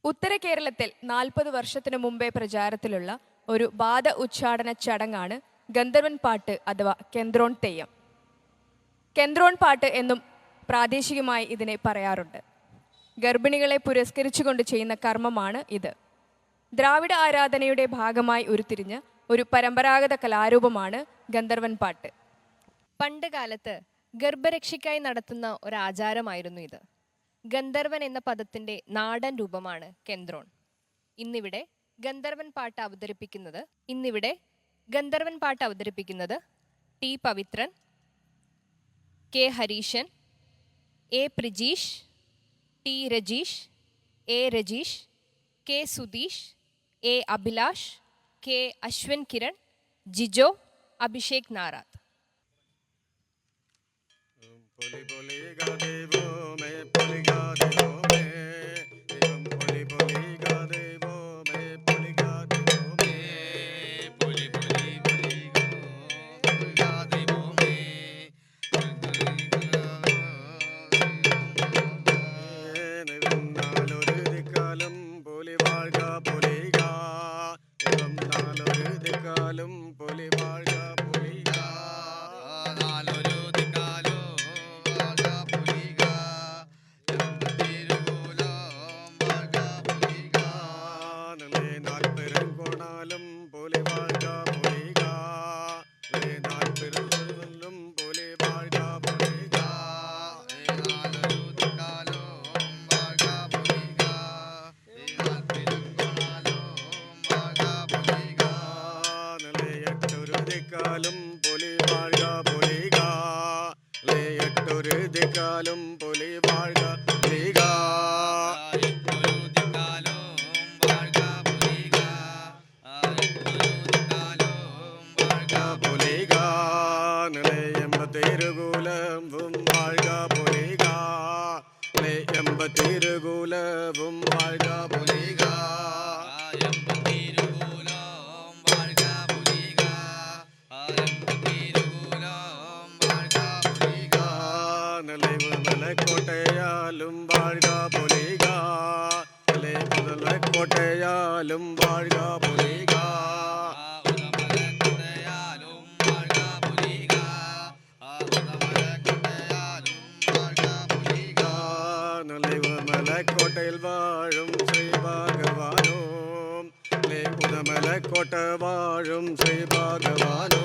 ഉത്തര കേരളത്തിൽ 40 വർഷത്തിനു മുമ്പേ പ്രചാരത്തിലുള്ള ഒരു ബാധ ഉച്ചാടന ചടങ്ങാണ് ഗന്ധർവൻ പാട്ട് അഥവാ കെന്ത്രോൺ തെയ്യം. കെന്ത്രോൺ പാട്ട് എന്നും പ്രാദേശികമായി ഇതിനെ പറയാറുണ്ട്. ഗർഭിണികളെ പുരസ്കരിച്ചുകൊണ്ട് ചെയ്യുന്ന കർമ്മമാണ് ഇത്. ദ്രാവിഡ ആരാധനയുടെ ഭാഗമായി ഉരുത്തിരിഞ്ഞ ഒരു പരമ്പരാഗത കലാരൂപമാണ് ഗന്ധർവൻ പാട്ട്. പണ്ട് കാലത്ത് ഗർഭരക്ഷയ്ക്കായി നടത്തുന്ന ഒരാചാരമായിരുന്നു ഇത്. ഗന്ധർവൻ എന്ന പദത്തിന്റെ നാടൻ രൂപമാണ് കെന്ത്രോൺ. ഇന്നിവിടെ ഗന്ധർവൻ പാട്ട് അവതരിപ്പിക്കുന്നത് T Pavithran, K Hareeshan, A Prijeesh, T Rajeesh, A Rajeesh, K Sudheesh, A Abhilash, K Ashwan Kiran, Jijo, Abhishek Narath. കോട്ടയിൽ വാഴും ശ്രീ ഭഗവാനോ, കോട്ട വാഴും ശ്രീ ഭഗവാനോ,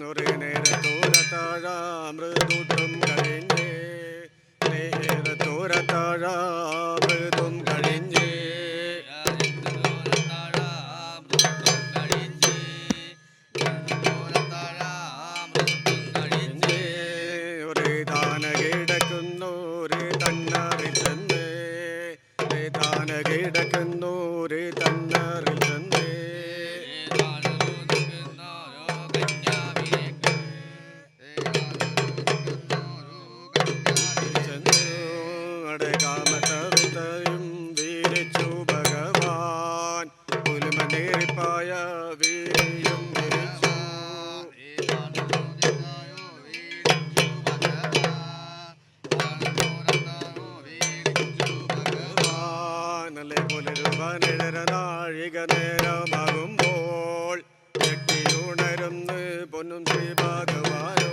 ഒരു നേരത്തോരത്താഴാമൃതൂട്ടും കഴിഞ്ഞേ, നേരത്തോരത്താഴാമൃതും കഴിഞ്ഞേ, കിടക്കുന്നൂര് തന്നറിൽ ചെന്നേ, കാമത്തയും വീരിച്ചു ഭഗവാൻ, പുലുമനേറിപ്പായ വീരിയും വിരിച്ചു, നാഴിക നേരമാകുമ്പോൾ ഞെട്ടിയുണരുന്ന് പൊന്നും ശ്രീ ഭഗവാനോ,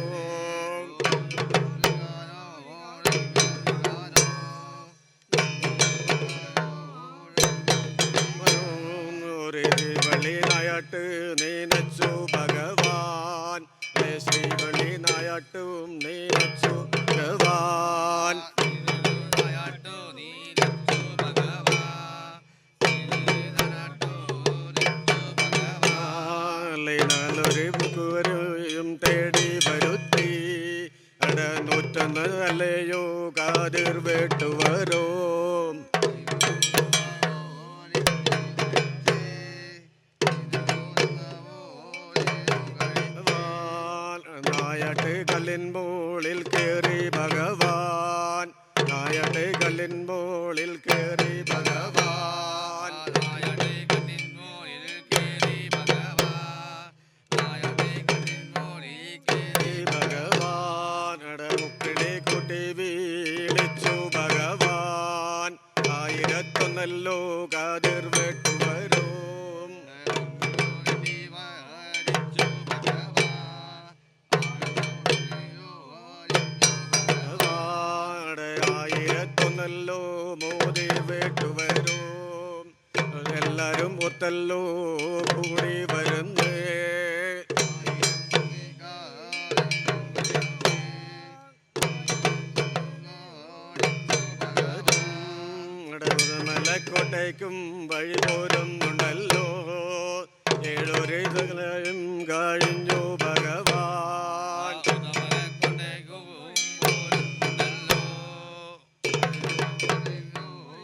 ശ്രീവള്ളിനായാട്ട് നീനച്ചു ഭഗവാൻ, ശ്രീവള്ളിനായാട്ടും നീനച്ചു ഭഗവാൻ, തേടി വരുത്തി അടനൂറ്റന്ന് അല്ലയോ കാതിർ വെട്ടുവരോ, നായട്ട് കല്ലിൻ മോളിൽ കേറി ഭഗവാൻ, നായട്ട് കല്ലിൻ മോളിൽ കേറി ഭഗവാൻ, അടുത്തല്ലോ കൂടി വരുന്നേ. മലക്കോട്ടയ്ക്കും വഴി പോരുന്നുണ്ടല്ലോ, ഏഴൊരു കഴിഞ്ഞു ഭഗവാൻ.